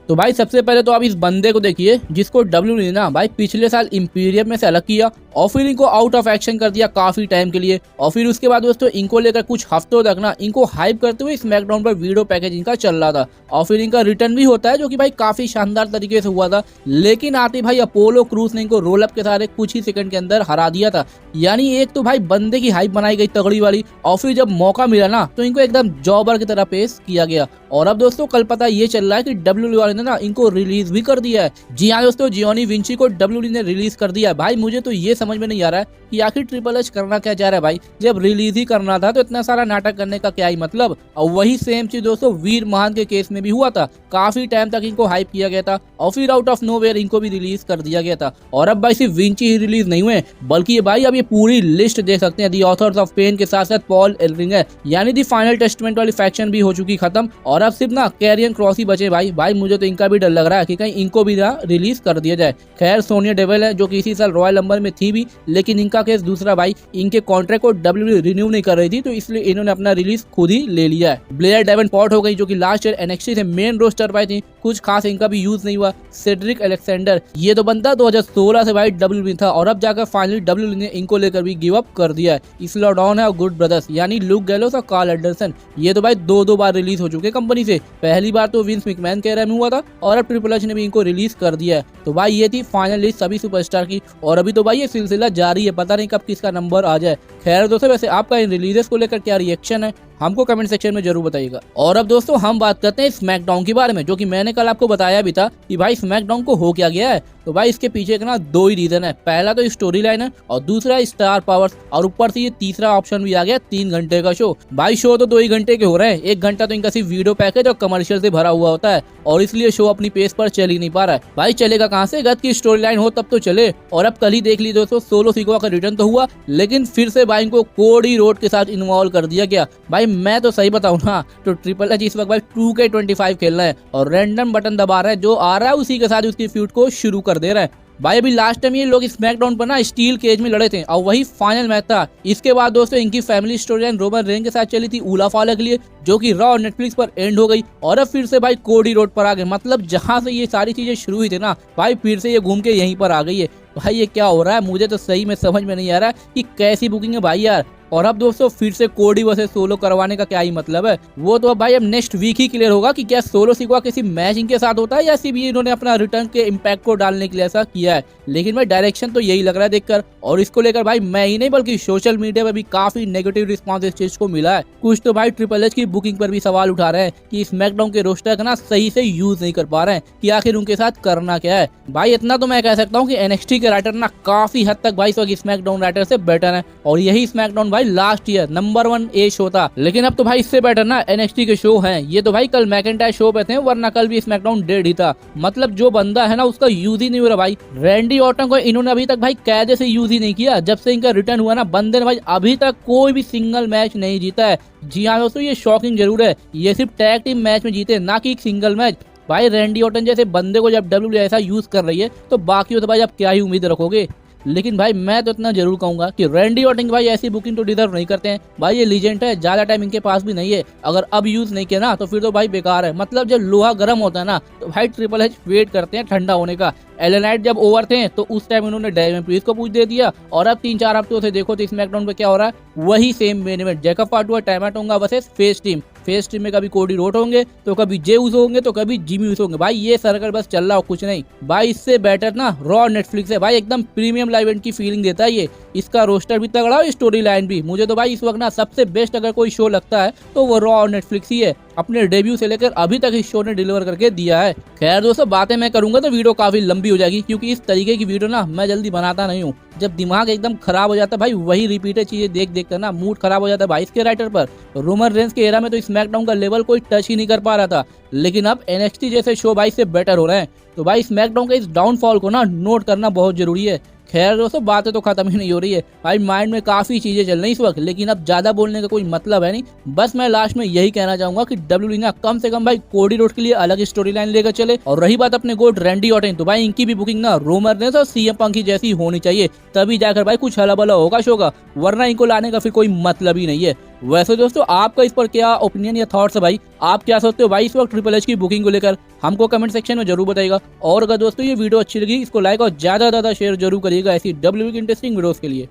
तो भाई सबसे पहले तो आप इस बंदे को देखिए जिसको WWE ना भाई पिछले साल इंपीरियम में से अलग किया और फिर इनको आउट ऑफ एक्शन कर दिया काफी टाइम के लिए। और फिर उसके बाद दोस्तों इनको लेकर कुछ हफ्तों तक ना इनको हाइप करते हुए स्मैकडाउन पर वीडियो पैकेज इनका चल रहा था और फिर इनका रिटर्न भी होता है जो कि भाई काफी शानदार तरीके से हुआ था। लेकिन आते भाई अपोलो क्रूज ने इनको रोल अप के सारे कुछ ही सेकंड के अंदर हरा दिया था। यानी एक तो भाई बंदे की हाइप बनाई गई तगड़ी वाली और फिर जब मौका मिला ना तो इनको एकदम जॉबर की तरह पेश किया गया। और अब दोस्तों कल पता ये चल रहा है कि WWE वाले ने ना इनको रिलीज भी कर दिया है। जी हाँ दोस्तों, जियोनी विंची को WWE ने रिलीज कर दिया है। भाई मुझे तो ये समझ में नहीं आ रहा है कि आखिर ट्रिपल एच करना क्या चाह रहा है भाई। जब रिलीज ही करना था तो इतना सारा नाटक करने का क्या ही मतलब। और वही सेम चीज दोस्तों वीर महान के केस में भी हुआ था। काफी टाइम तक इनको हाइप किया गया था और फिर आउट ऑफ नोवेयर इनको भी रिलीज कर दिया गया था। और अब भाई सिर्फ विंची ही रिलीज नहीं हुए बल्कि ये भाई अब ये पूरी लिस्ट देख सकते हैं। दी ऑथर्स ऑफ पेन के साथ साथ पॉल एल्रिंग है, यानी दी फाइनल टेस्टमेंट वाली फैक्शन भी हो चुकी खत्म और अब सिर्फ ना कैरियन क्रॉस ही बचे भाई मुझे तो इनका भी डर लग रहा है कि कहीं इनको भी ना रिलीज कर दिया जाए। खैर सोनिया डेविल है जो कि इसी साल रॉयल नंबर में थी भी, लेकिन इनका केस दूसरा भाई, इनके कॉन्ट्रैक्ट को WWE रिन्यू नहीं कर रही थी तो इसलिए इन्होंने अपना रिलीज खुद ही ले लिया है। ब्लेयर डेवनपोर्ट हो गई जो कि लास्ट ईयर NXT से मेन रोस्टर पर थी, कुछ खास इनका भी यूज नहीं हुआ। सेड्रिक अलेक्जेंडर ये तो बंदा 2016 से भाई WWE था और अब जाकर फाइनली WWE ने इनको लेकर भी गिव अप कर दिया है। इसलिए डाउन है और गुड ब्रदर्स यानी लुक गैलोस और कार्ल एंडरसन ये तो भाई दो बार रिलीज हो चुके कंपनी से। पहली बार तो विंस मैकमैन के एरा में हुआ था और अब ट्रिपल एच ने भी इनको रिलीज कर दिया है। तो भाई ये थी फाइनल लिस्ट सभी सुपरस्टार की और अभी तो भाई ये सिलसिला जारी है, पता नहीं कब किसका नंबर आ जाए। खैर दोस्तों वैसे आपका इन रिलीजेस को लेकर क्या रिएक्शन है हमको कमेंट सेक्शन में जरूर बताइएगा। और अब दोस्तों हम बात करते हैं स्मैकडाउन के बारे में, जो कि मैंने कल आपको बताया भी था कि भाई स्मैकडाउन को हो क्या गया है। तो भाई इसके पीछे का ना दो ही रीजन है, पहला तो स्टोरी लाइन है और दूसरा स्टार पावर्स और ऊपर से ये तीसरा ऑप्शन भी आ गया 3 घंटे का शो। भाई शो तो 2 ही घंटे के हो रहे हैं, 1 घंटा तो इनका सिर्फ वीडियो पैकेज और कमर्शियल से भरा हुआ होता है और इसलिए शो अपनी पेस पर चल ही नहीं पा रहा है। भाई चलेगा कहाँ से, गत की स्टोरी लाइन हो तब तो चले। और अब कल ही देख ली दोस्तों सोलो सिकोआ का रिटर्न तो हुआ, लेकिन फिर से भाई इनको कोडी रोड के साथ इन्वॉल्व कर दिया गया। भाई मैं तो सही बताऊं ना तो ट्रिपल एच इस वक्त भाई 2K25 खेल रहा है और रैंडम बटन दबा रहा है, जो आ रहा है उसी के साथ उसकी फ्यूड को शुरू कर दे रहा है। भाई अभी लास्ट टाइम ये लोग स्मैकडाउन पर ना स्टील केज में लड़े थे और वही फाइनल मैच था। इसके बाद दोस्तों इनकी family story line Roman rain के साथ चली थी ऊला फाला के लिए, जो कि रॉ और नेटफ्लिक्स पर एंड हो गई और अब फिर से भाई कोडी रोड पर आ गए। मतलब जहां से ये सारी चीजें शुरू हुई थी ना भाई फिर से ये घूम के यहीं पर आ गई है। भाई ये क्या हो रहा है, मुझे तो सही में समझ में नहीं आ रहा कि कैसी बुकिंग है भाई यार। और अब दोस्तों फिर से कोडी वर्सेस सोलो करवाने का क्या ही मतलब है, वो तो अब भाई अब नेक्स्ट वीक ही क्लियर होगा कि क्या सोलो सिकोआ किसी मैच इनके साथ होता है या सिर्फ इन्होंने अपना रिटर्न के इम्पैक्ट को डालने के लिए ऐसा किया है। लेकिन भाई डायरेक्शन तो यही लग रहा है देखकर, और इसको लेकर भाई मैं ही नहीं बल्कि सोशल मीडिया पर भी काफी नेगेटिव रिस्पॉन्स इस चीज को मिला है। कुछ तो भाई ट्रिपल एच की बुकिंग पर भी सवाल उठा रहे हैं कि स्मैकडाउन के रोस्टर का ना सही से यूज नहीं कर पा रहे हैं कि आखिर उनके साथ करना क्या है। भाई इतना तो मैं कह सकता हूँ कि NXT के राइटर ना काफी हद तक भाई स्मैकडाउन राइटर से बेटर है और यही स्मैकडाउन भाई लास्ट ईयर नंबर 1 ए शो था। लेकिन अब तो भाई इससे बेटर ना NXT के शो हैं। ये तो भाई कल मैकेंटायर शो पे थे, वरना कल भी स्मैकडाउन डेड ही था। मतलब जो बंदा है ना उसका यूज ही नहीं हो रहा भाई। रैंडी ऑर्टन को इन्होंने अभी तक भाई कायदे से यूज ही नहीं किया। जब से इनका रिटर्न हुआ ना बंदे ने भाई अभी तक कोई भी सिंगल मैच नहीं जीता है। जी हाँ दोस्तों ये शॉकिंग जरूर है, ये सिर्फ टैग टीम मैच में जीते ना कि सिंगल मैच। भाई रैंडी ऑर्टन जैसे बंदे को जब WWE ऐसा यूज कर रही है तो बाकी तो भाई आप क्या ही उम्मीद रखोगे। लेकिन भाई मैं तो इतना जरूर कहूंगा कि रैंडी ऑर्टन भाई ऐसी बुकिंग तो डिजर्व नहीं करते हैं। भाई ये लीजेंड है, ज्यादा टाइम इनके पास भी नहीं है। अगर अब यूज नहीं किया ना तो फिर तो भाई बेकार है। मतलब जब लोहा गर्म होता है ना तो भाई ट्रिपल एच वेट करते हैं ठंडा होने का। LA नाइट जब ओवर थे तो उस टाइम उन्होंने डेविन प्रीस्ट को पूछ दे दिया और अब 3-4 हफ्तों से देखो तो स्मैकडाउन पे क्या हो रहा है, वही same main event Jacob Fatu Tama Tonga versus face team. Face team में कभी कोडी रोड होंगे तो कभी जे ऊसो होंगे तो कभी जिमी ऊसो होंगे। भाई ये सर्कल बस चल रहा हो कुछ नहीं। भाई इससे बेटर ना रॉ नेटफ्लिक्स है, भाई एकदम प्रीमियम लाइव इवेंट की फीलिंग देता है ये। इसका रोस्टर भी तगड़ा और स्टोरी लाइन भी। मुझे तो भाई इस वक्त ना सबसे बेस्ट अगर कोई शो लगता है तो वो रॉ और नेटफ्लिक्स ही है। अपने डेब्यू से लेकर अभी तक इस शो ने डिलीवर करके दिया है। खैर दोस्तों बातें मैं करूंगा तो वीडियो काफी लंबी हो जाएगी, क्योंकि इस तरीके की वीडियो ना मैं जल्दी बनाता नहीं हूँ। जब दिमाग एकदम खराब हो जाता है भाई वही रिपीटेड चीजें देख देख कर ना मूड खराब हो जाता है भाई इसके राइटर पर। रोमन रेंस के एरा में तो स्मैकडाउन का लेवल कोई टच ही नहीं कर पा रहा था, लेकिन अब NXT जैसे शो भाई से बेटर हो रहे हैं। तो भाई स्मैकडाउन के इस डाउनफॉल को ना नोट करना बहुत जरूरी है। खैर दोस्तों बातें तो खत्म ही नहीं हो रही है भाई, माइंड में काफी चीजें चल रही इस वक्त, लेकिन अब ज्यादा बोलने का कोई मतलब है नहीं। बस मैं लास्ट में यही कहना चाहूंगा कि WWE ना कम से कम भाई कोडी रोड के लिए अलग स्टोरी लाइन लेकर चले। और रही बात अपने गोट रैंडी ऑर्टन, तो भाई इनकी भी बुकिंग ना रोमन रेंस और CM पंक की जैसी होनी चाहिए, तभी जाकर भाई कुछ हला भला होगा शो का, वरना इनको लाने का फिर कोई मतलब ही नहीं है। वैसे दोस्तों आपका इस पर क्या ओपिनियन या थॉट्स है भाई, आप क्या सोचते हो भाई इस वक्त ट्रिपल एच की बुकिंग को लेकर, हमको कमेंट सेक्शन में जरूर बताइएगा। और अगर दोस्तों ये वीडियो अच्छी लगी इसको लाइक और ज्यादा शेयर जरूर करिएगा ऐसी डब्ल्यूडब्ल्यूई की इंटरेस्टिंग वीडियोस के लिए।